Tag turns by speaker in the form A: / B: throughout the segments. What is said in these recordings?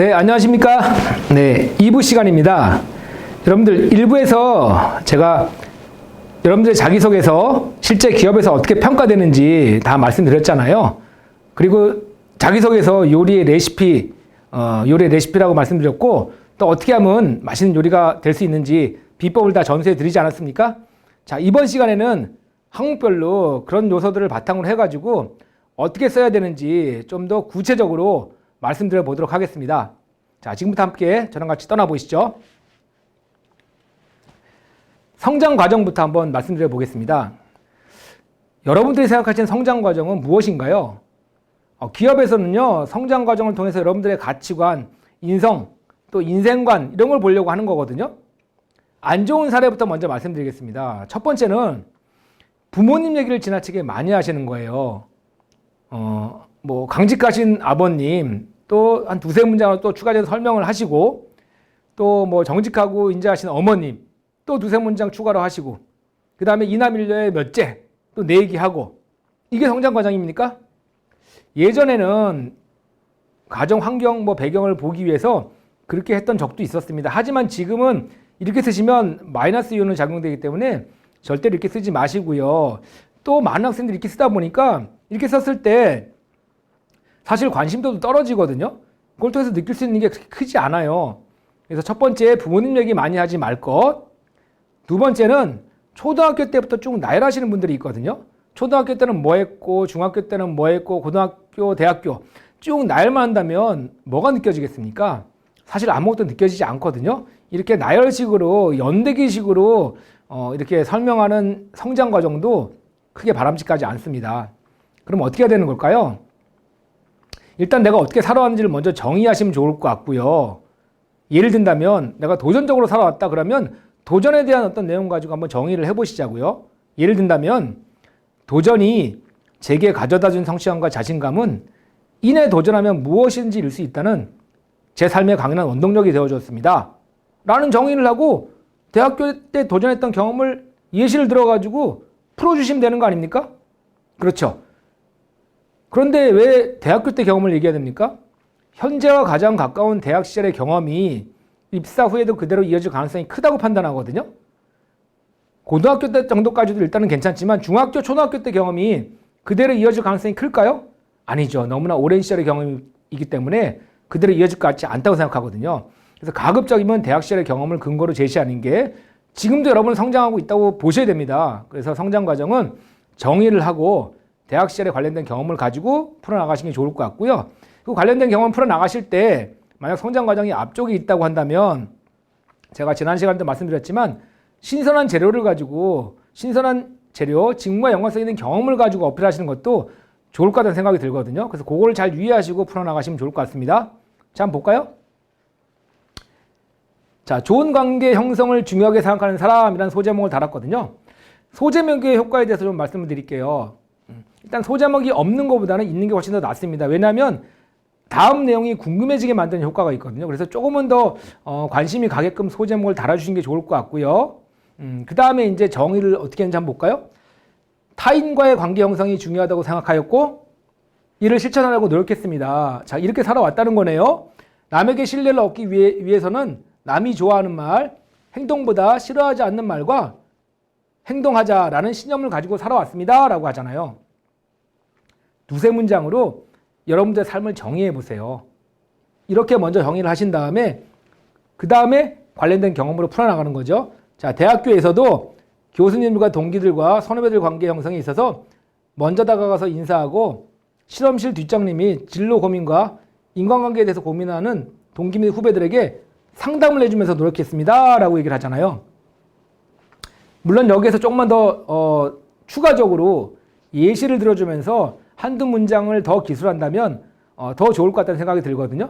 A: 네, 안녕하십니까? 네, 2부 시간입니다. 여러분들 1부에서 제가 여러분들의 자기소개서 실제 기업에서 어떻게 평가되는지 다 말씀드렸잖아요. 그리고 자기소개서 요리의 레시피, 요리의 레시피라고 말씀드렸고, 또 어떻게 하면 맛있는 요리가 될 수 있는지 비법을 다 전수해 드리지 않았습니까? 자, 이번 시간에는 항목별로 그런 요소들을 바탕으로 해가지고 어떻게 써야 되는지 좀 더 구체적으로 말씀드려 보도록 하겠습니다. 자, 지금부터 함께 저랑 같이 떠나보시죠. 성장 과정부터 한번 말씀드려 보겠습니다. 여러분들이 생각하시는 성장 과정은 무엇인가요? 기업에서는요, 성장 과정을 통해서 여러분들의 가치관, 인성, 또 인생관 이런 걸 보려고 하는 거거든요. 안 좋은 사례부터 먼저 말씀드리겠습니다. 첫 번째는 부모님 얘기를 지나치게 많이 하시는 거예요. 뭐 강직하신 아버님, 또 한 두세 문장을 또 추가적으로 설명을 하시고, 또 뭐 정직하고 인자하신 어머님, 또 두세 문장 추가로 하시고, 그 다음에 이남일녀의 몇째, 또 내 얘기하고, 이게 성장 과정입니까? 예전에는 가정 환경, 뭐 배경을 보기 위해서 그렇게 했던 적도 있었습니다. 하지만 지금은 이렇게 쓰시면 마이너스 이온이 작용되기 때문에 절대로 이렇게 쓰지 마시고요. 또 많은 학생들이 이렇게 쓰다 보니까 이렇게 썼을 때 사실 관심도도 떨어지거든요. 그걸 통해서 느낄 수 있는 게 크지 않아요. 그래서 첫 번째, 부모님 얘기 많이 하지 말 것. 두 번째는 초등학교 때부터 쭉 나열하시는 분들이 있거든요. 초등학교 때는 뭐 했고, 중학교 때는 뭐 했고, 고등학교, 대학교 쭉 나열만 한다면 뭐가 느껴지겠습니까? 사실 아무것도 느껴지지 않거든요. 이렇게 나열식으로, 연대기식으로 이렇게 설명하는 성장 과정도 크게 바람직하지 않습니다. 그럼 어떻게 해야 되는 걸까요? 일단 내가 어떻게 살아왔는지를 먼저 정의하시면 좋을 것 같고요. 예를 든다면 내가 도전적으로 살아왔다 그러면 도전에 대한 어떤 내용 가지고 한번 정의를 해보시자고요. 예를 든다면 도전이 제게 가져다준 성취감과 자신감은 이내 도전하면 무엇인지 일 수 있다는 제 삶의 강인한 원동력이 되어줬습니다. 라는 정의를 하고 대학교 때 도전했던 경험을 예시를 들어가지고 풀어주시면 되는 거 아닙니까? 그렇죠. 그런데 왜 대학교 때 경험을 얘기해야 됩니까? 현재와 가장 가까운 대학 시절의 경험이 입사 후에도 그대로 이어질 가능성이 크다고 판단하거든요. 고등학교 때 정도까지도 일단은 괜찮지만 중학교, 초등학교 때 경험이 그대로 이어질 가능성이 클까요? 아니죠. 너무나 오랜 시절의 경험이기 때문에 그대로 이어질 것 같지 않다고 생각하거든요. 그래서 가급적이면 대학 시절의 경험을 근거로 제시하는 게 지금도 여러분은 성장하고 있다고 보셔야 됩니다. 그래서 성장 과정은 정의를 하고 대학 시절에 관련된 경험을 가지고 풀어나가시는 게 좋을 것 같고요. 그 관련된 경험을 풀어나가실 때 만약 성장 과정이 앞쪽에 있다고 한다면 제가 지난 시간에도 말씀드렸지만 신선한 재료를 가지고 신선한 재료, 직무와 연관성 있는 경험을 가지고 어필하시는 것도 좋을 것 같다는 생각이 들거든요. 그래서 그거를 잘 유의하시고 풀어나가시면 좋을 것 같습니다. 자, 한번 볼까요? 자, 좋은 관계 형성을 중요하게 생각하는 사람이라는 소제목을 달았거든요. 소제목의 효과에 대해서 좀 말씀을 드릴게요. 일단 소제목이 없는 것보다는 있는 게 훨씬 더 낫습니다. 왜냐하면 다음 내용이 궁금해지게 만드는 효과가 있거든요. 그래서 조금은 더 관심이 가게끔 소제목을 달아주시는 게 좋을 것 같고요. 그 다음에 이제 정의를 어떻게 했는지 한번 볼까요? 타인과의 관계 형성이 중요하다고 생각하였고 이를 실천하려고 노력했습니다. 자, 이렇게 살아왔다는 거네요. 남에게 신뢰를 얻기 위해서는 남이 좋아하는 말, 행동보다 싫어하지 않는 말과 행동하자라는 신념을 가지고 살아왔습니다. 라고 하잖아요. 두세 문장으로 여러분들의 삶을 정의해 보세요. 이렇게 먼저 정의를 하신 다음에 그 다음에 관련된 경험으로 풀어나가는 거죠. 자, 대학교에서도 교수님과 동기들과 선후배들 관계 형성에 있어서 먼저 다가가서 인사하고 실험실 뒷장님이 진로 고민과 인간관계에 대해서 고민하는 동기 및 후배들에게 상담을 해주면서 노력했습니다. 라고 얘기를 하잖아요. 물론 여기에서 조금만 더 추가적으로 예시를 들어주면서 한두 문장을 더 기술한다면 더 좋을 것 같다는 생각이 들거든요.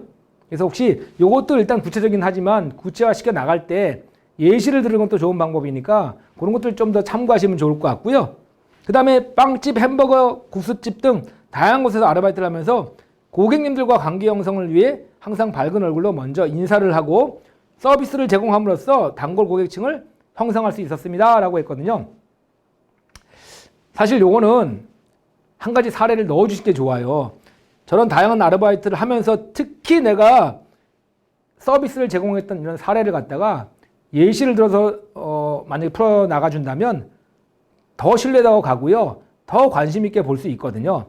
A: 그래서 혹시 이것도 일단 구체적이긴 하지만 구체화시켜 나갈 때 예시를 들은 것도 좋은 방법이니까 그런 것들 좀 더 참고하시면 좋을 것 같고요. 그 다음에 빵집, 햄버거, 국수집 등 다양한 곳에서 아르바이트를 하면서 고객님들과 관계 형성을 위해 항상 밝은 얼굴로 먼저 인사를 하고 서비스를 제공함으로써 단골 고객층을 형성할 수 있었습니다. 라고 했거든요. 사실 요거는 한 가지 사례를 넣어주신 게 좋아요. 저런 다양한 아르바이트를 하면서 특히 내가 서비스를 제공했던 이런 사례를 갖다가 예시를 들어서 만약에 풀어 나가준다면 더 신뢰도가 가고요. 더 관심 있게 볼 수 있거든요.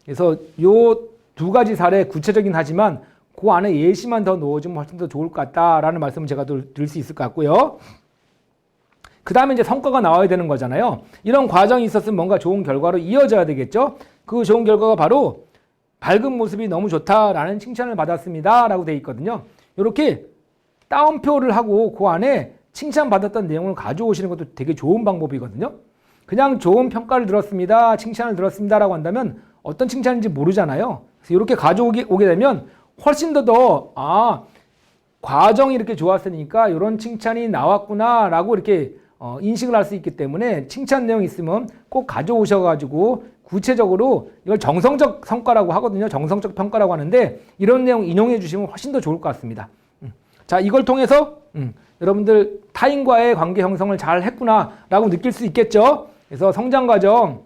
A: 그래서 요 두 가지 사례 구체적이긴 하지만 그 안에 예시만 더 넣어주면 훨씬 더 좋을 것 같다라는 말씀을 제가 드릴 수 있을 것 같고요. 그 다음에 이제 성과가 나와야 되는 거잖아요. 이런 과정이 있었으면 뭔가 좋은 결과로 이어져야 되겠죠. 그 좋은 결과가 바로 밝은 모습이 너무 좋다라는 칭찬을 받았습니다 라고 되어 있거든요. 이렇게 따옴표를 하고 그 안에 칭찬받았던 내용을 가져오시는 것도 되게 좋은 방법이거든요. 그냥 좋은 평가를 들었습니다, 칭찬을 들었습니다 라고 한다면 어떤 칭찬인지 모르잖아요. 그래서 이렇게 가져오게 되면 훨씬 더 과정이 이렇게 좋았으니까 이런 칭찬이 나왔구나 라고 이렇게 인식을 할 수 있기 때문에 칭찬 내용이 있으면 꼭 가져오셔가지고 구체적으로 이걸 정성적 성과라고 하거든요. 정성적 평가라고 하는데 이런 내용 인용해 주시면 훨씬 더 좋을 것 같습니다. 자, 이걸 통해서 여러분들 타인과의 관계 형성을 잘 했구나 라고 느낄 수 있겠죠. 그래서 성장과정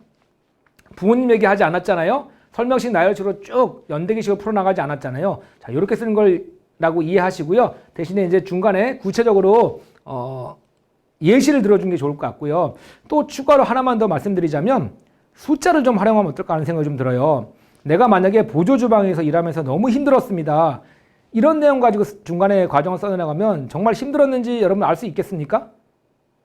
A: 부모님에게 하지 않았잖아요. 설명식 나열식으로 쭉 연대기식으로 풀어나가지 않았잖아요. 자, 이렇게 쓰는 걸라고 이해하시고요. 대신에 이제 중간에 구체적으로 예시를 들어준 게 좋을 것 같고요. 또 추가로 하나만 더 말씀드리자면 숫자를 좀 활용하면 어떨까 하는 생각이 좀 들어요. 내가 만약에 보조주방에서 일하면서 너무 힘들었습니다. 이런 내용 가지고 중간에 과정을 써나가면 정말 힘들었는지 여러분 알 수 있겠습니까?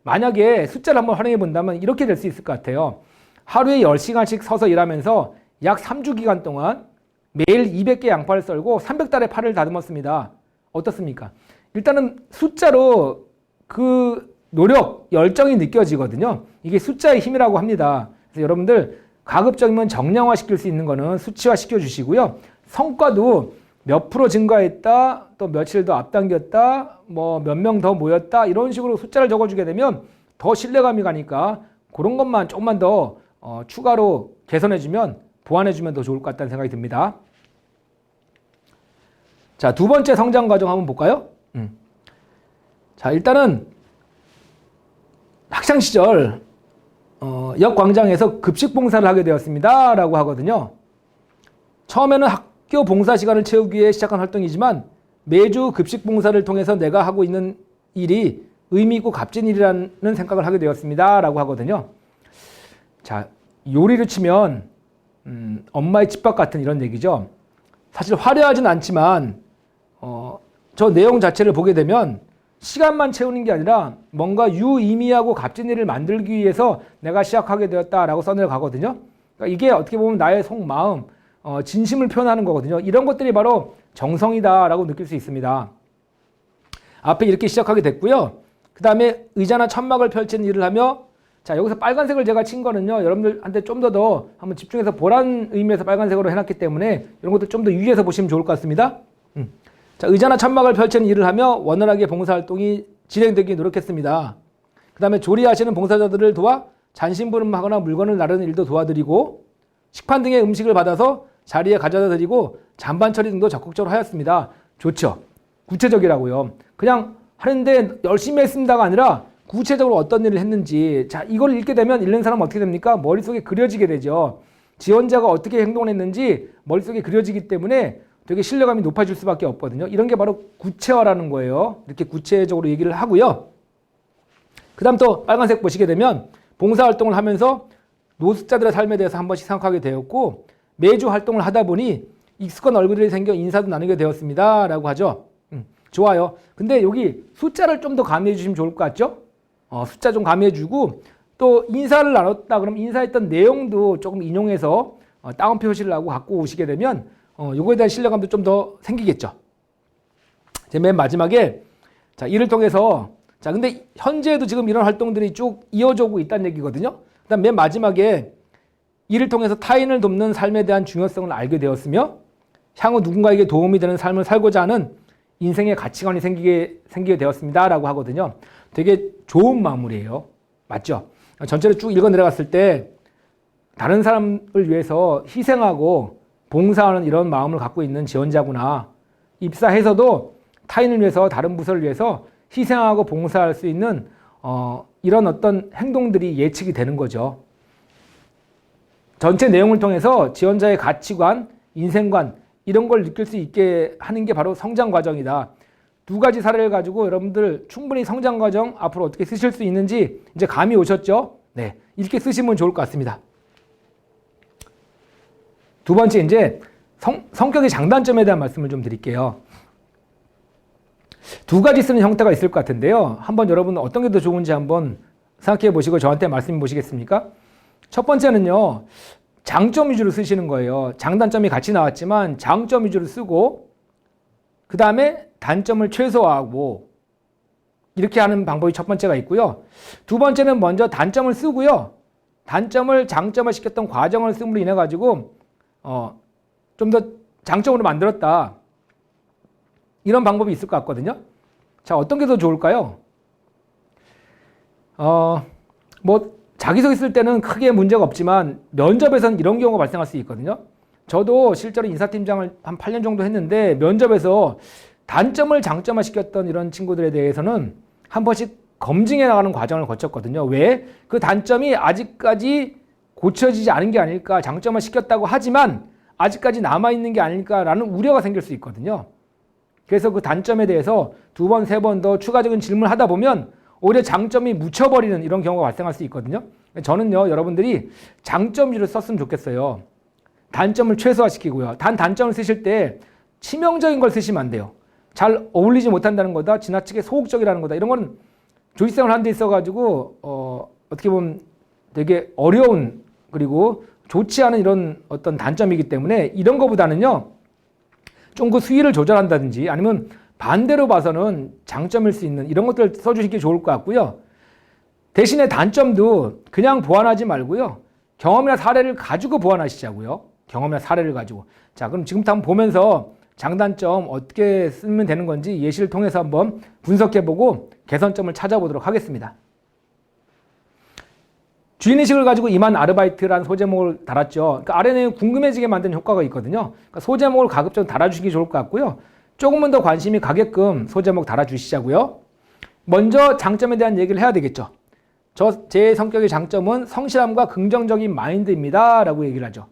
A: 만약에 숫자를 한번 활용해 본다면 이렇게 될 수 있을 것 같아요. 하루에 10시간씩 서서 일하면서 약 3주 기간 동안 매일 200개 양파를 썰고 300달의 파를 다듬었습니다. 어떻습니까? 일단은 숫자로 그 노력, 열정이 느껴지거든요. 이게 숫자의 힘이라고 합니다. 그래서 여러분들 가급적이면 정량화시킬 수 있는 거는 수치화 시켜주시고요. 성과도 몇 프로 증가했다, 또 며칠 더 앞당겼다, 뭐 몇 명 더 모였다 이런 식으로 숫자를 적어주게 되면 더 신뢰감이 가니까 그런 것만 조금만 더 추가로 개선해주면 보완해주면 더 좋을 것 같다는 생각이 듭니다. 자, 두 번째 성장 과정 한번 볼까요? 자, 일단은 학창 시절 역 광장에서 급식 봉사를 하게 되었습니다 라고 하거든요. 처음에는 학교 봉사 시간을 채우기 위해 시작한 활동이지만 매주 급식 봉사를 통해서 내가 하고 있는 일이 의미 있고 값진 일이라는 생각을 하게 되었습니다 라고 하거든요. 자, 요리를 치면 엄마의 집밥 같은 이런 얘기죠. 사실 화려하진 않지만 저 내용 자체를 보게 되면 시간만 채우는 게 아니라 뭔가 유의미하고 값진 일을 만들기 위해서 내가 시작하게 되었다라고 써내려가거든요. 그러니까 이게 어떻게 보면 나의 속마음, 진심을 표현하는 거거든요. 이런 것들이 바로 정성이다라고 느낄 수 있습니다. 앞에 이렇게 시작하게 됐고요. 그 다음에 의자나 천막을 펼치는 일을 하며, 자, 여기서 빨간색을 제가 친 거는요, 여러분들한테 좀 더 한번 집중해서 보라는 의미에서 빨간색으로 해놨기 때문에 이런 것들 좀 더 유의해서 보시면 좋을 것 같습니다. 자, 의자나 천막을 펼치는 일을 하며 원활하게 봉사활동이 진행되기 노력했습니다. 그 다음에 조리하시는 봉사자들을 도와 잔심부름하거나 물건을 나르는 일도 도와드리고 식판 등의 음식을 받아서 자리에 가져다 드리고 잔반 처리 등도 적극적으로 하였습니다. 좋죠. 구체적이라고요. 그냥 하는데 열심히 했습니다가 아니라 구체적으로 어떤 일을 했는지, 자, 이걸 읽게 되면 읽는 사람은 어떻게 됩니까? 머릿속에 그려지게 되죠. 지원자가 어떻게 행동을 했는지 머릿속에 그려지기 때문에 되게 신뢰감이 높아질 수밖에 없거든요. 이런 게 바로 구체화라는 거예요. 이렇게 구체적으로 얘기를 하고요. 그 다음 또 빨간색 보시게 되면 봉사활동을 하면서 노숙자들의 삶에 대해서 한 번씩 생각하게 되었고 매주 활동을 하다 보니 익숙한 얼굴이 생겨 인사도 나누게 되었습니다 라고 하죠. 좋아요. 근데 여기 숫자를 좀 더 가미해 주시면 좋을 것 같죠? 숫자 좀 가미해 주고 또 인사를 나눴다 그럼 인사했던 내용도 조금 인용해서 따옴표 표시를 하고 갖고 오시게 되면 요거에 대한 신뢰감도 좀 더 생기겠죠. 제 맨 마지막에 자, 이를 통해서 자, 근데 현재에도 지금 이런 활동들이 쭉 이어져 오고 있다는 얘기거든요. 그다음 맨 마지막에 이를 통해서 타인을 돕는 삶에 대한 중요성을 알게 되었으며 향후 누군가에게 도움이 되는 삶을 살고자 하는 인생의 가치관이 생기게 되었습니다라고 하거든요. 되게 좋은 마무리예요. 맞죠? 전체를 쭉 읽어 내려갔을 때 다른 사람을 위해서 희생하고 봉사하는 이런 마음을 갖고 있는 지원자구나. 입사해서도 타인을 위해서 다른 부서를 위해서 희생하고 봉사할 수 있는 이런 어떤 행동들이 예측이 되는 거죠. 전체 내용을 통해서 지원자의 가치관, 인생관 이런 걸 느낄 수 있게 하는 게 바로 성장 과정이다. 두 가지 사례를 가지고 여러분들 충분히 성장 과정 앞으로 어떻게 쓰실 수 있는지 이제 감이 오셨죠? 네, 이렇게 쓰시면 좋을 것 같습니다. 두 번째 이제 성격의 장단점에 대한 말씀을 좀 드릴게요. 두 가지 쓰는 형태가 있을 것 같은데요. 한번 여러분 어떤 게 더 좋은지 한번 생각해 보시고 저한테 말씀해 보시겠습니까? 첫 번째는요, 장점 위주로 쓰시는 거예요. 장단점이 같이 나왔지만 장점 위주로 쓰고 그 다음에 단점을 최소화하고 이렇게 하는 방법이 첫 번째가 있고요. 두 번째는 먼저 단점을 쓰고요. 단점을 장점화 시켰던 과정을 씀으로 인해 가지고 좀 더 장점으로 만들었다. 이런 방법이 있을 것 같거든요. 자, 어떤 게 더 좋을까요? 뭐 자기소개 쓸 때는 크게 문제가 없지만 면접에서는 이런 경우가 발생할 수 있거든요. 저도 실제로 인사팀장을 한 8년 정도 했는데 면접에서 단점을 장점화 시켰던 이런 친구들에 대해서는 한 번씩 검증해 나가는 과정을 거쳤거든요. 왜? 그 단점이 아직까지 고쳐지지 않은 게 아닐까, 장점화 시켰다고 하지만 아직까지 남아있는 게 아닐까라는 우려가 생길 수 있거든요. 그래서 그 단점에 대해서 두 번, 세 번 더 추가적인 질문을 하다 보면 오히려 장점이 묻혀버리는 이런 경우가 발생할 수 있거든요. 저는요, 여러분들이 장점 위주로 썼으면 좋겠어요. 단점을 최소화시키고요. 단점을 쓰실 때 치명적인 걸 쓰시면 안 돼요. 잘 어울리지 못한다는 거다, 지나치게 소극적이라는 거다. 이런 건 조직생활 하는 데 있어가지고 어떻게 보면 되게 어려운 그리고 좋지 않은 이런 어떤 단점이기 때문에 이런 거보다는요, 좀 그 수위를 조절한다든지 아니면 반대로 봐서는 장점일 수 있는 이런 것들 써주시는 게 좋을 것 같고요. 대신에 단점도 그냥 보완하지 말고요. 경험이나 사례를 가지고 보완하시자고요. 경험이나 사례를 가지고. 자, 그럼 지금부터 한번 보면서 장단점 어떻게 쓰면 되는 건지 예시를 통해서 한번 분석해보고 개선점을 찾아보도록 하겠습니다. 주인의식을 가지고 임한 아르바이트라는 소제목을 달았죠. 그러니까 아래 내용 궁금해지게 만드는 효과가 있거든요. 그러니까 소제목을 가급적 달아주시기 좋을 것 같고요. 조금은 더 관심이 가게끔 소제목 달아주시자고요. 먼저 장점에 대한 얘기를 해야 되겠죠. 제 성격의 장점은 성실함과 긍정적인 마인드입니다. 라고 얘기를 하죠.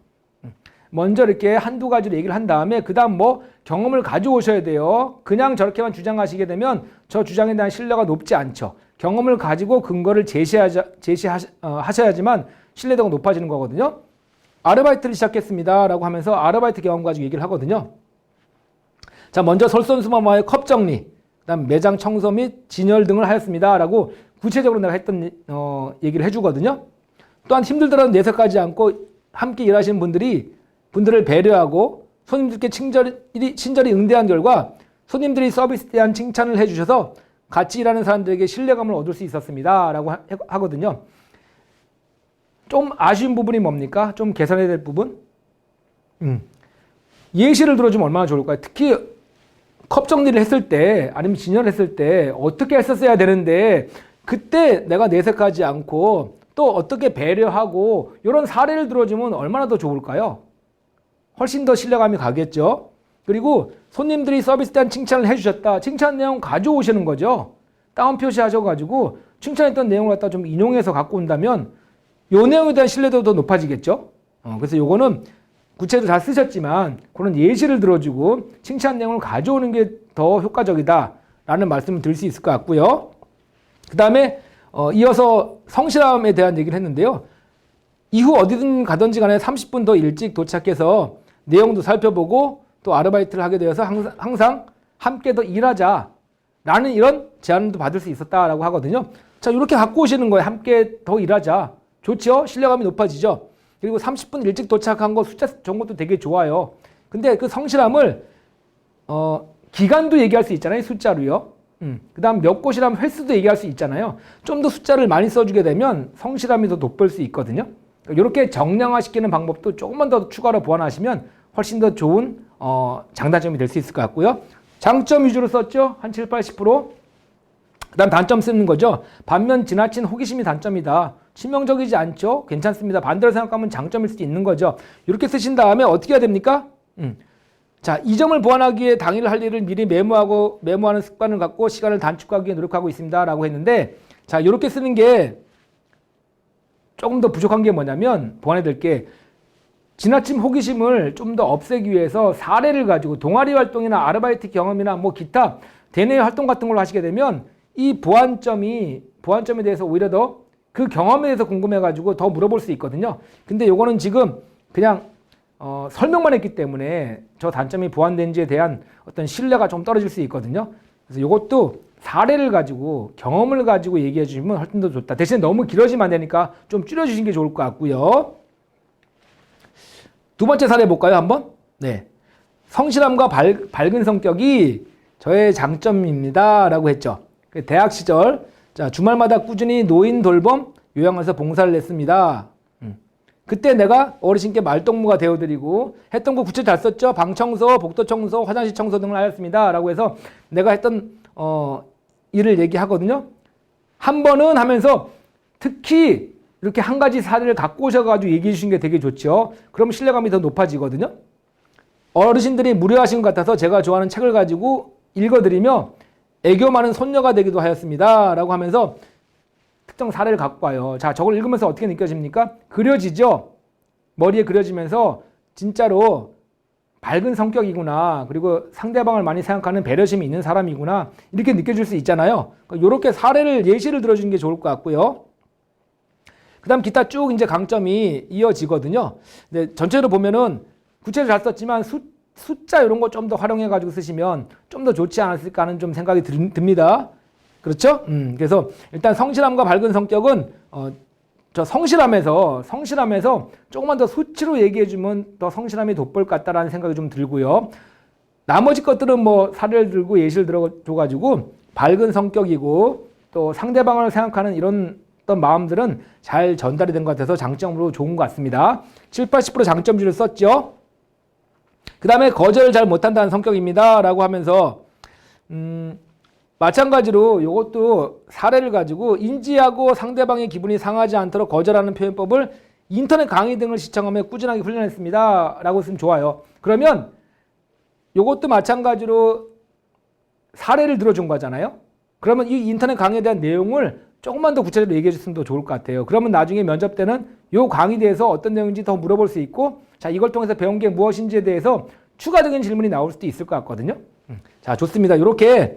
A: 먼저 이렇게 한두 가지로 얘기를 한 다음에 그 다음 뭐 경험을 가져오셔야 돼요. 그냥 저렇게만 주장하시게 되면 저 주장에 대한 신뢰가 높지 않죠. 경험을 가지고 근거를 제시하셔야지만 신뢰도가 높아지는 거거든요. 아르바이트를 시작했습니다. 라고 하면서 아르바이트 경험 가지고 얘기를 하거든요. 자, 먼저 솔선수범하여 컵 정리, 그다음 매장 청소 및 진열 등을 하였습니다. 라고 구체적으로 내가 했던 얘기를 해주거든요. 또한 힘들더라도 내색하지 않고 함께 일하시는 분들을 배려하고 손님들께 친절히 응대한 결과 손님들이 서비스에 대한 칭찬을 해주셔서 같이 일하는 사람들에게 신뢰감을 얻을 수 있었습니다. 라고 하거든요. 좀 아쉬운 부분이 뭡니까? 좀 개선해야 될 부분? 예시를 들어주면 얼마나 좋을까요? 특히 컵 정리를 했을 때 아니면 진열을 했을 때 어떻게 했었어야 되는데 그때 내가 내색하지 않고 또 어떻게 배려하고 이런 사례를 들어주면 얼마나 더 좋을까요? 훨씬 더 신뢰감이 가겠죠. 그리고 손님들이 서비스에 대한 칭찬을 해주셨다. 칭찬 내용 가져오시는 거죠. 다운 표시하셔가지고 칭찬했던 내용을 갖다 좀 인용해서 갖고 온다면 이 내용에 대한 신뢰도도 더 높아지겠죠. 그래서 요거는 구체도 잘 쓰셨지만 그런 예시를 들어주고 칭찬 내용을 가져오는 게 더 효과적이다라는 말씀을 드릴 수 있을 것 같고요. 그 다음에 이어서 성실함에 대한 얘기를 했는데요. 이후 어디든 가든지 간에 30분 더 일찍 도착해서 내용도 살펴보고 또 아르바이트를 하게 되어서 항상 함께 더 일하자라는 이런 제안도 받을 수 있었다라고 하거든요. 자, 이렇게 갖고 오시는 거예요. 함께 더 일하자. 좋죠? 신뢰감이 높아지죠? 그리고 30분 일찍 도착한 거 숫자 좋은 것도 되게 좋아요. 근데 그 성실함을 기간도 얘기할 수 있잖아요. 숫자로요. 그 다음 몇 곳이라면 횟수도 얘기할 수 있잖아요. 좀 더 숫자를 많이 써주게 되면 성실함이 더 돋보일 수 있거든요. 이렇게 정량화시키는 방법도 조금만 더 추가로 보완하시면 훨씬 더 좋은 장단점이 될 수 있을 것 같고요. 장점 위주로 썼죠. 한 7, 80%. 그 다음 단점 쓰는 거죠. 반면 지나친 호기심이 단점이다. 치명적이지 않죠. 괜찮습니다. 반대로 생각하면 장점일 수도 있는 거죠. 이렇게 쓰신 다음에 어떻게 해야 됩니까? 자, 이 점을 보완하기 위해 당일 할 일을 미리 메모하는 습관을 갖고 시간을 단축하기 위해 노력하고 있습니다. 라고 했는데, 자, 이렇게 쓰는 게 조금 더 부족한 게 뭐냐면, 보완해야 될 게, 지나친 호기심을 좀 더 없애기 위해서 사례를 가지고 동아리 활동이나 아르바이트 경험이나 뭐 기타 대내 활동 같은 걸로 하시게 되면 이 보완점에 대해서 오히려 더 그 경험에 대해서 궁금해가지고 더 물어볼 수 있거든요. 근데 요거는 지금 그냥 설명만 했기 때문에 저 단점이 보완된지에 대한 어떤 신뢰가 좀 떨어질 수 있거든요. 그래서 요것도 사례를 가지고 경험을 가지고 얘기해 주시면 훨씬 더 좋다. 대신에 너무 길어지면 안 되니까 좀 줄여주시는 게 좋을 것 같고요. 두 번째 사례 볼까요, 한번? 네. 성실함과 밝은 성격이 저의 장점입니다. 라고 했죠. 대학 시절, 자, 주말마다 꾸준히 노인 돌봄 요양원에서 봉사를 했습니다. 그때 내가 어르신께 말동무가 되어드리고 했던 거 구체 잘 썼죠. 방 청소, 복도 청소, 화장실 청소 등을 하였습니다. 라고 해서 내가 했던 일을 얘기하거든요. 한 번은 하면서 특히 이렇게 한 가지 사례를 갖고 오셔가지고 얘기해 주시는 게 되게 좋죠. 그럼 신뢰감이 더 높아지거든요. 어르신들이 무료하신 것 같아서 제가 좋아하는 책을 가지고 읽어드리며 애교 많은 손녀가 되기도 하였습니다. 라고 하면서 특정 사례를 갖고 와요. 자, 저걸 읽으면서 어떻게 느껴집니까? 그려지죠? 머리에 그려지면서 진짜로 밝은 성격이구나. 그리고 상대방을 많이 생각하는 배려심이 있는 사람이구나. 이렇게 느껴질 수 있잖아요. 이렇게 사례를, 예시를 들어주는 게 좋을 것 같고요. 그 다음 기타 쭉 이제 강점이 이어지거든요. 근데 전체로 보면은 구체를 잘 썼지만 숫자 이런 거 좀 더 활용해가지고 쓰시면 좀 더 좋지 않았을까 하는 좀 생각이 듭니다. 그렇죠? 그래서 일단 성실함과 밝은 성격은 저 성실함에서 조금만 더 수치로 얘기해주면 더 성실함이 돋보일 것 같다라는 생각이 좀 들고요. 나머지 것들은 뭐 사례를 들고 예시를 들어줘가지고 밝은 성격이고 또 상대방을 생각하는 이런 어떤 마음들은 잘 전달이 된 것 같아서 장점으로 좋은 것 같습니다. 7, 80% 장점지를 썼죠. 그 다음에 거절을 잘 못한다는 성격입니다. 라고 하면서 마찬가지로 이것도 사례를 가지고 인지하고 상대방의 기분이 상하지 않도록 거절하는 표현법을 인터넷 강의 등을 시청하며 꾸준하게 훈련했습니다. 라고 쓰면 좋아요. 그러면 이것도 마찬가지로 사례를 들어준 거잖아요. 그러면 이 인터넷 강의에 대한 내용을 조금만 더 구체적으로 얘기해 줬으면 더 좋을 것 같아요. 그러면 나중에 면접 때는 이 강의에 대해서 어떤 내용인지 더 물어볼 수 있고, 자, 이걸 통해서 배운 게 무엇인지에 대해서 추가적인 질문이 나올 수도 있을 것 같거든요. 자, 좋습니다. 이렇게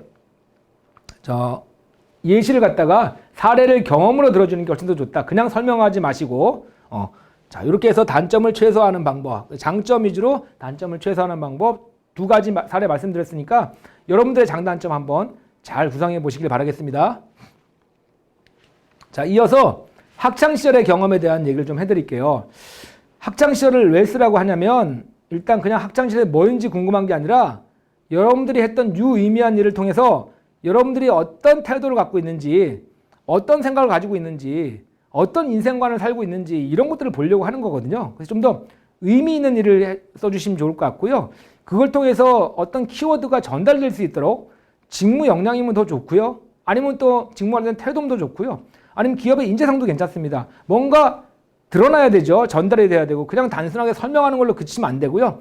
A: 예시를 갖다가 사례를 경험으로 들어주는 게 훨씬 더 좋다. 그냥 설명하지 마시고, 자, 이렇게 해서 단점을 최소화하는 방법, 장점 위주로 단점을 최소화하는 방법 두 가지 사례 말씀드렸으니까 여러분들의 장단점 한번 잘 구성해 보시길 바라겠습니다. 자, 이어서 학창시절의 경험에 대한 얘기를 좀 해드릴게요. 학창시절을 왜 쓰라고 하냐면 일단 그냥 학창시절에 뭐인지 궁금한 게 아니라 여러분들이 했던 유의미한 일을 통해서 여러분들이 어떤 태도를 갖고 있는지, 어떤 생각을 가지고 있는지, 어떤 인생관을 살고 있는지 이런 것들을 보려고 하는 거거든요. 그래서 좀 더 의미 있는 일을 써주시면 좋을 것 같고요. 그걸 통해서 어떤 키워드가 전달될 수 있도록 직무 역량이면 더 좋고요. 아니면 또 직무 관련된 태도면 더 좋고요. 아니면 기업의 인재상도 괜찮습니다. 뭔가 드러나야 되죠. 전달이 돼야 되고 그냥 단순하게 설명하는 걸로 그치면 안 되고요.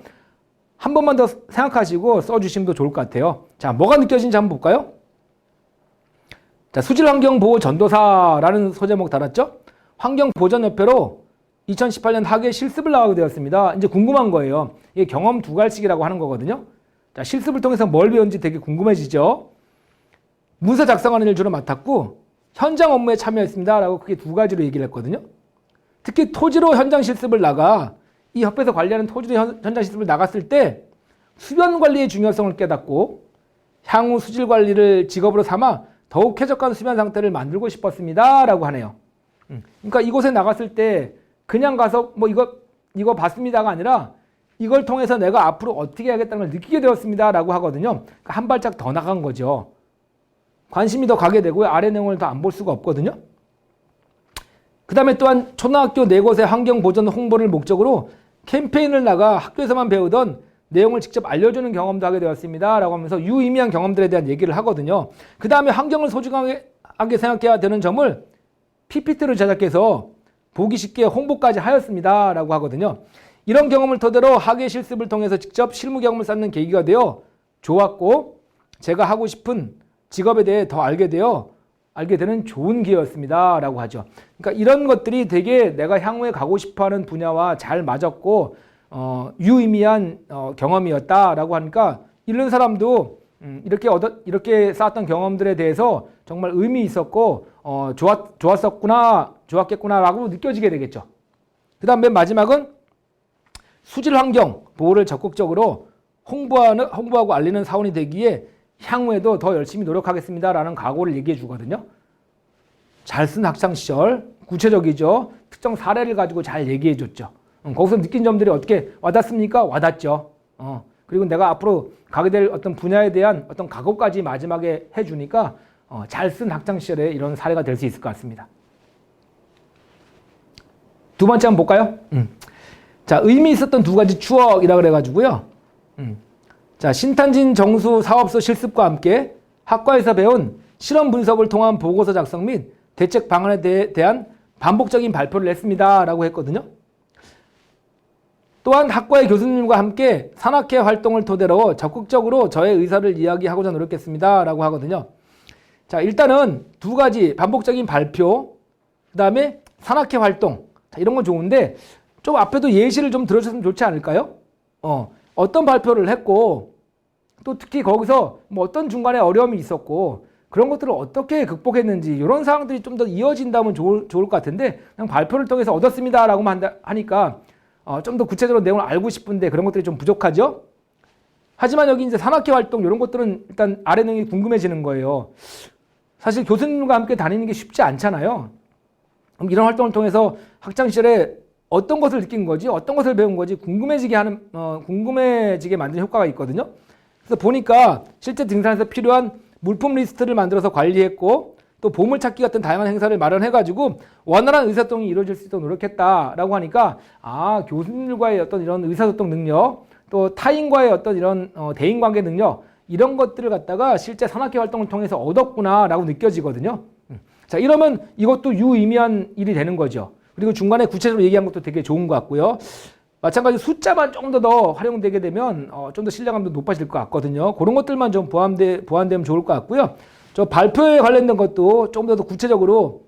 A: 한 번만 더 생각하시고 써주시면 더 좋을 것 같아요. 자, 뭐가 느껴지는지 한번 볼까요? 자, 수질환경보호 전도사라는 소제목 달았죠? 환경보전협회로 2018년 학예 실습을 나가게 되었습니다. 이제 궁금한 거예요. 이게 경험 두갈식이라고 하는 거거든요. 자, 실습을 통해서 뭘 배웠는지 되게 궁금해지죠? 문서 작성하는 일 주로 맡았고 현장 업무에 참여했습니다. 라고 크게 두 가지로 얘기를 했거든요. 특히 토지로 현장 실습을 나가 이 협회에서 관리하는 토지로 현장 실습을 나갔을 때 수변 관리의 중요성을 깨닫고 향후 수질 관리를 직업으로 삼아 더욱 쾌적한 수면 상태를 만들고 싶었습니다. 라고 하네요. 그러니까 이곳에 나갔을 때 그냥 가서 뭐 이거 봤습니다가 아니라 이걸 통해서 내가 앞으로 어떻게 해야겠다는 걸 느끼게 되었습니다. 라고 하거든요. 그러니까 한 발짝 더 나간 거죠. 관심이 더 가게 되고요. 아래 내용을 더 안 볼 수가 없거든요. 그 다음에 또한 초등학교 4곳의 환경보전 홍보를 목적으로 캠페인을 나가 학교에서만 배우던 내용을 직접 알려주는 경험도 하게 되었습니다. 라고 하면서 유의미한 경험들에 대한 얘기를 하거든요. 그 다음에 환경을 소중하게 생각해야 되는 점을 PPT를 제작해서 보기 쉽게 홍보까지 하였습니다. 라고 하거든요. 이런 경험을 토대로 학예 실습을 통해서 직접 실무 경험을 쌓는 계기가 되어 좋았고 제가 하고 싶은 직업에 대해 더 알게 되는 좋은 기회였습니다. 라고 하죠. 그러니까 이런 것들이 되게 내가 향후에 가고 싶어하는 분야와 잘 맞았고 유의미한 경험이었다라고 하니까 읽는 사람도 이렇게 쌓았던 경험들에 대해서 정말 의미 있었고 좋았겠구나라고 느껴지게 되겠죠. 그다음 맨 마지막은 수질 환경 보호를 적극적으로 홍보하고 알리는 사원이 되기에 향후에도 더 열심히 노력하겠습니다라는 각오를 얘기해 주거든요. 잘 쓴 학창시절, 구체적이죠. 특정 사례를 가지고 잘 얘기해 줬죠. 거기서 느낀 점들이 어떻게 와닿습니까? 와닿죠. 그리고 내가 앞으로 가게 될 어떤 분야에 대한 어떤 각오까지 마지막에 해주니까 잘 쓴 학창시절에 이런 사례가 될 수 있을 것 같습니다. 두 번째 한번 볼까요? 자, 의미 있었던 두 가지 추억이라 그래가지고요. 자, 신탄진 정수 사업소 실습과 함께 학과에서 배운 실험 분석을 통한 보고서 작성 및 대책 방안에 대한 반복적인 발표를 했습니다. 라고 했거든요. 또한 학과의 교수님과 함께 산학회 활동을 토대로 적극적으로 저의 의사를 이야기하고자 노력했습니다. 라고 하거든요. 자, 일단은 두 가지 반복적인 발표, 그 다음에 산학회 활동. 자, 이런 건 좋은데 좀 앞에도 예시를 좀 들어주셨으면 좋지 않을까요? 어떤 발표를 했고 또 특히 거기서 뭐 어떤 중간에 어려움이 있었고 그런 것들을 어떻게 극복했는지 이런 사항들이 좀 더 이어진다면 좋을 것 같은데 그냥 발표를 통해서 얻었습니다 라고 하니까 좀 더 구체적으로 내용을 알고 싶은데 그런 것들이 좀 부족하죠. 하지만 여기 이제 산학회 활동 이런 것들은 일단 아래 내용이 궁금해지는 거예요. 사실 교수님과 함께 다니는 게 쉽지 않잖아요. 그럼 이런 활동을 통해서 학창시절에 어떤 것을 느낀 거지, 어떤 것을 배운 거지 궁금해지게 만드는 효과가 있거든요. 그래서 보니까 실제 등산에서 필요한 물품 리스트를 만들어서 관리했고 또 보물찾기 같은 다양한 행사를 마련해가지고 원활한 의사소통이 이루어질 수 있도록 노력했다라고 하니까 교수님들과의 어떤 이런 의사소통 능력 또 타인과의 어떤 이런 대인관계 능력 이런 것들을 갖다가 실제 산학회 활동을 통해서 얻었구나라고 느껴지거든요. 자, 이러면 이것도 유의미한 일이 되는 거죠. 그리고 중간에 구체적으로 얘기한 것도 되게 좋은 것 같고요. 마찬가지로 숫자만 좀 더 활용되게 되면 좀 더 신뢰감도 높아질 것 같거든요. 그런 것들만 좀 보완되면 좋을 것 같고요. 저 발표에 관련된 것도 좀 더 구체적으로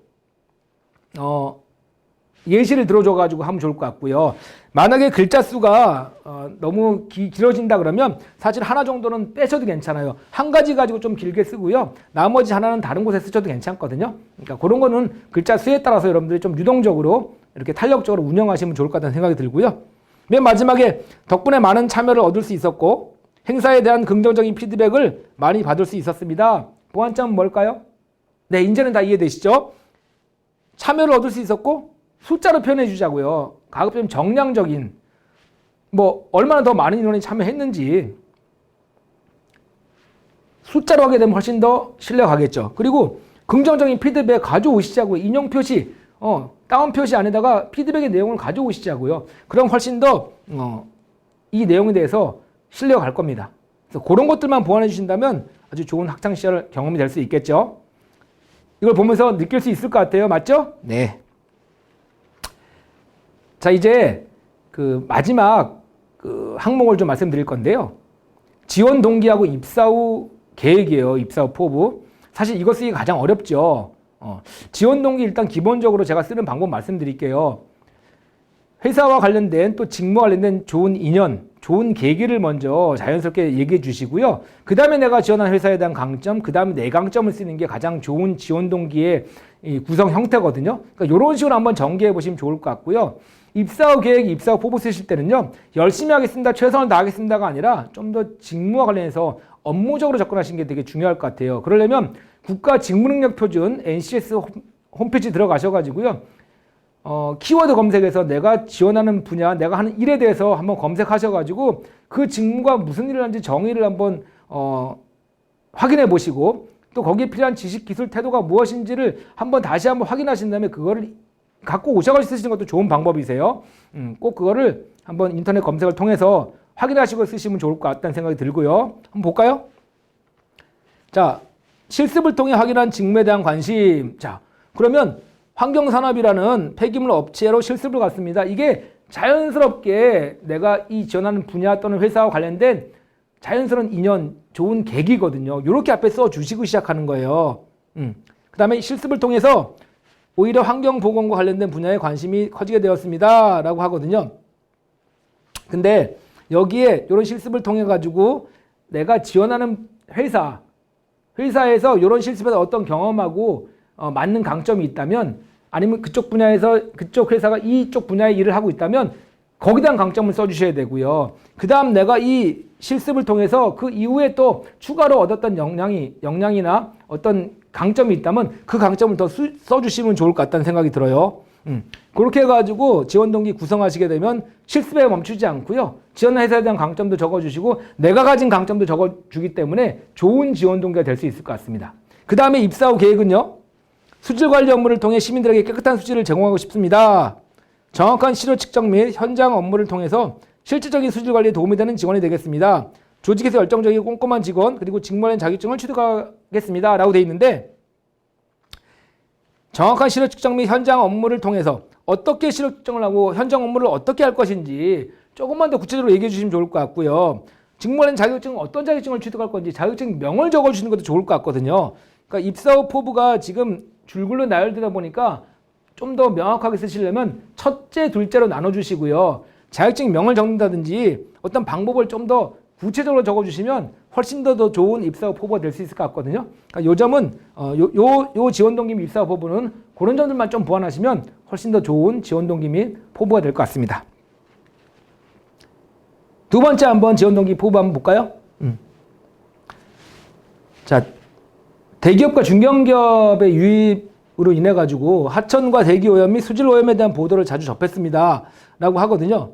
A: 예시를 들어줘가지고 하면 좋을 것 같고요. 만약에 글자 수가 너무 길어진다 그러면 사실 하나 정도는 빼셔도 괜찮아요. 한 가지 가지고 좀 길게 쓰고요. 나머지 하나는 다른 곳에 쓰셔도 괜찮거든요. 그러니까 그런 거는 글자 수에 따라서 여러분들이 좀 유동적으로 이렇게 탄력적으로 운영하시면 좋을 것 같다는 생각이 들고요. 맨 마지막에 덕분에 많은 참여를 얻을 수 있었고 행사에 대한 긍정적인 피드백을 많이 받을 수 있었습니다. 보완점은 뭘까요? 네, 이제는 다 이해되시죠? 참여를 얻을 수 있었고 숫자로 표현해 주자고요. 가급적 정량적인 뭐 얼마나 더 많은 인원이 참여했는지 숫자로 하게 되면 훨씬 더 신뢰가 가겠죠. 그리고 긍정적인 피드백 가져오시자고요. 인용 표시, 다운 표시 안에다가 피드백의 내용을 가져오시자고요. 그럼 훨씬 더 이 내용에 대해서 신뢰가 갈 겁니다. 그래서 그런 것들만 보완해 주신다면 아주 좋은 학창시절 경험이 될 수 있겠죠. 이걸 보면서 느낄 수 있을 것 같아요. 맞죠? 네. 자, 이제 그 마지막 항목을 좀 말씀드릴 건데요. 지원 동기하고 입사 후 계획이에요. 입사 후 포부. 사실 이거 쓰기 가장 어렵죠. 지원 동기 일단 기본적으로 제가 쓰는 방법 말씀드릴게요. 회사와 관련된 또 직무와 관련된 좋은 인연, 좋은 계기를 먼저 자연스럽게 얘기해 주시고요. 그 다음에 내가 지원한 회사에 대한 강점, 그 다음에 내 강점을 쓰는 게 가장 좋은 지원 동기의 이 구성 형태거든요. 그러니까 이런 식으로 한번 전개해 보시면 좋을 것 같고요. 입사 후 계획, 입사 후 포부 쓰실 때는요. 열심히 하겠습니다, 최선을 다하겠습니다가 아니라 좀 더 직무와 관련해서 업무적으로 접근하시는 게 되게 중요할 것 같아요. 그러려면 국가 직무능력표준 NCS 홈페이지 들어가셔가지고요. 키워드 검색에서 내가 지원하는 분야, 내가 하는 일에 대해서 한번 검색하셔가지고 그 직무가 무슨 일을 하는지 정의를 한번 확인해 보시고 또 거기에 필요한 지식, 기술, 태도가 무엇인지를 다시 한번 확인하신 다음에 그거를 갖고 오셔가지고 쓰시는 것도 좋은 방법이세요. 꼭 그거를 한번 인터넷 검색을 통해서 확인하시고 쓰시면 좋을 것 같다는 생각이 들고요. 한번 볼까요? 자, 실습을 통해 확인한 직무에 대한 관심. 자, 그러면 환경산업이라는 폐기물 업체로 실습을 갔습니다. 이게 자연스럽게 내가 이 지원하는 분야 또는 회사와 관련된 자연스러운 인연, 좋은 계기거든요. 이렇게 앞에 써주시고 시작하는 거예요. 그 다음에 실습을 통해서 오히려 환경보건과 관련된 분야에 관심이 커지게 되었습니다. 라고 하거든요. 근데 여기에 이런 실습을 통해 가지고 내가 지원하는 회사에서 이런 실습에서 어떤 경험하고 맞는 강점이 있다면, 아니면 그쪽 분야에서 그쪽 회사가 이쪽 분야의 일을 하고 있다면 거기에 대한 강점을 써주셔야 되고요. 그 다음 내가 이 실습을 통해서 그 이후에 또 추가로 얻었던 역량이나 어떤 강점이 있다면 그 강점을 더 써주시면 좋을 것 같다는 생각이 들어요. 그렇게 해가지고 지원 동기 구성하시게 되면 실습에 멈추지 않고요. 지원 회사에 대한 강점도 적어주시고 내가 가진 강점도 적어주기 때문에 좋은 지원 동기가 될 수 있을 것 같습니다. 그 다음에 입사 후 계획은요. 수질 관리 업무를 통해 시민들에게 깨끗한 수질을 제공하고 싶습니다. 정확한 시료 측정 및 현장 업무를 통해서 실질적인 수질 관리에 도움이 되는 직원이 되겠습니다. 조직에서 열정적이고 꼼꼼한 직원, 그리고 직무에 자격증을 취득하겠습니다. 라고 되어 있는데, 정확한 시료 측정 및 현장 업무를 통해서 어떻게 시료 측정을 하고 현장 업무를 어떻게 할 것인지 조금만 더 구체적으로 얘기해 주시면 좋을 것 같고요. 직무에 자격증은 어떤 자격증을 취득할 건지 자격증 명을 적어주시는 것도 좋을 것 같거든요. 그러니까 입사 후 포부가 지금 줄글로 나열되다 보니까 좀 더 명확하게 쓰시려면 첫째, 둘째로 나눠주시고요. 자격증 명을 적는다든지 어떤 방법을 좀 더 구체적으로 적어주시면 훨씬 더 좋은 입사 후 포부가 될 수 있을 것 같거든요. 그러니까 요 점은 요 지원 동기 및 입사 후 포부는 그런 점들만 좀 보완하시면 훨씬 더 좋은 지원 동기 및 포부가 될 것 같습니다. 두 번째 한번 지원 동기 포부 한번 볼까요? 자, 대기업과 중견기업의 유입으로 인해 가지고 하천과 대기 오염 및 수질 오염에 대한 보도를 자주 접했습니다. 라고 하거든요.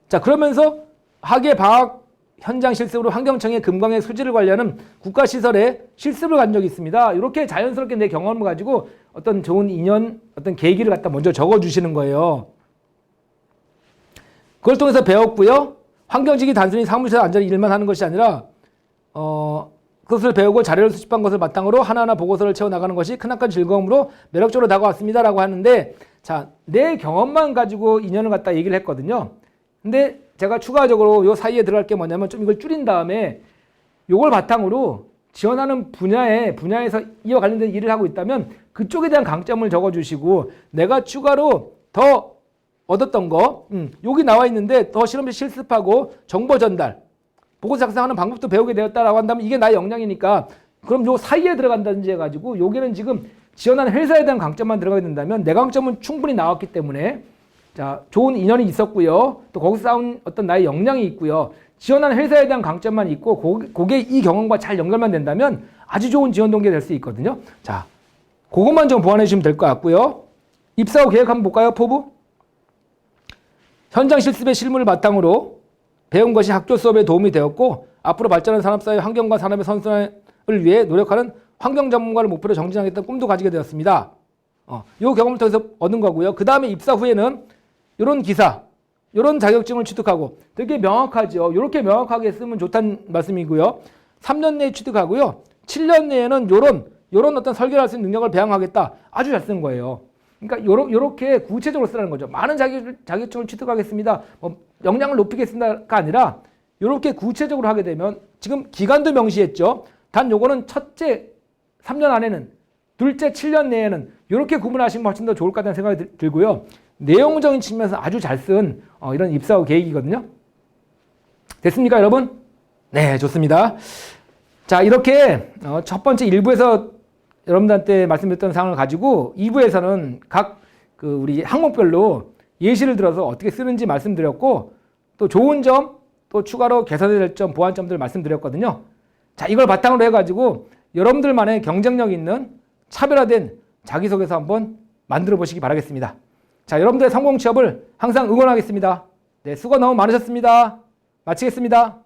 A: 자, 그러면서 학예 방학 현장 실습으로 환경청의 금강의 수질을 관리하는 국가시설에 실습을 간 적이 있습니다. 이렇게 자연스럽게 내 경험을 가지고 어떤 좋은 인연, 어떤 계기를 갖다 먼저 적어주시는 거예요. 그걸 통해서 배웠고요. 환경직이 단순히 사무실에 앉아 일만 하는 것이 아니라 그것을 배우고 자료를 수집한 것을 바탕으로 하나하나 보고서를 채워나가는 것이 크나큰 즐거움으로 매력적으로 다가왔습니다. 라고 하는데, 자, 내 경험만 가지고 인연을 갖다 얘기를 했거든요. 근데 제가 추가적으로 요 사이에 들어갈 게 뭐냐면 좀 이걸 줄인 다음에 요걸 바탕으로 지원하는 분야에서 이와 관련된 일을 하고 있다면 그쪽에 대한 강점을 적어주시고 내가 추가로 더 얻었던 거, 여기 나와 있는데 더 실험실 실습하고 정보 전달, 보고서 작성하는 방법도 배우게 되었다라고 한다면 이게 나의 역량이니까 그럼 요 사이에 들어간다든지 해가지고 여기는 지금 지원하는 회사에 대한 강점만 들어가게 된다면 내 강점은 충분히 나왔기 때문에 자, 좋은 인연이 있었고요. 또 거기서 쌓은 어떤 나의 역량이 있고요. 지원하는 회사에 대한 강점만 있고 그게 이 경험과 잘 연결만 된다면 아주 좋은 지원 동기가 될 수 있거든요. 자, 그것만 좀 보완해 주시면 될 것 같고요. 입사 후 계획 한번 볼까요? 포부. 현장 실습의 실무를 바탕으로 배운 것이 학교 수업에 도움이 되었고 앞으로 발전하는 산업사회 환경과 산업의 선순환을 위해 노력하는 환경 전문가를 목표로 정진하겠다는 꿈도 가지게 되었습니다. 이 경험을 통해서 얻은 거고요. 그 다음에 입사 후에는 이런 기사, 이런 자격증을 취득하고 되게 명확하죠. 이렇게 명확하게 쓰면 좋다는 말씀이고요. 3년 내에 취득하고요. 7년 내에는 이런 어떤 설계를 할 수 있는 능력을 배양하겠다. 아주 잘 쓴 거예요. 그러니까 요렇게 구체적으로 쓰라는 거죠. 많은 자격증을 취득하겠습니다. 역량을 높이겠습니다가 아니라 이렇게 구체적으로 하게 되면 지금 기간도 명시했죠. 단 요거는 첫째 3년 안에는, 둘째 7년 내에는 이렇게 구분하시면 훨씬 더 좋을 것 같다는 생각이 들고요. 내용적인 측면에서 아주 잘 쓴 이런 입사 후 계획이거든요. 됐습니까, 여러분? 네, 좋습니다. 자, 이렇게 첫 번째 1부에서 여러분들한테 말씀드렸던 사항을 가지고 2부에서는 각 우리 항목별로 예시를 들어서 어떻게 쓰는지 말씀드렸고 또 좋은 점, 또 추가로 개선해야 될 점, 보완점들을 말씀드렸거든요. 자, 이걸 바탕으로 해가지고 여러분들만의 경쟁력 있는 차별화된 자기소개서 한번 만들어 보시기 바라겠습니다. 자, 여러분들의 성공 취업을 항상 응원하겠습니다. 네, 수고 너무 많으셨습니다. 마치겠습니다.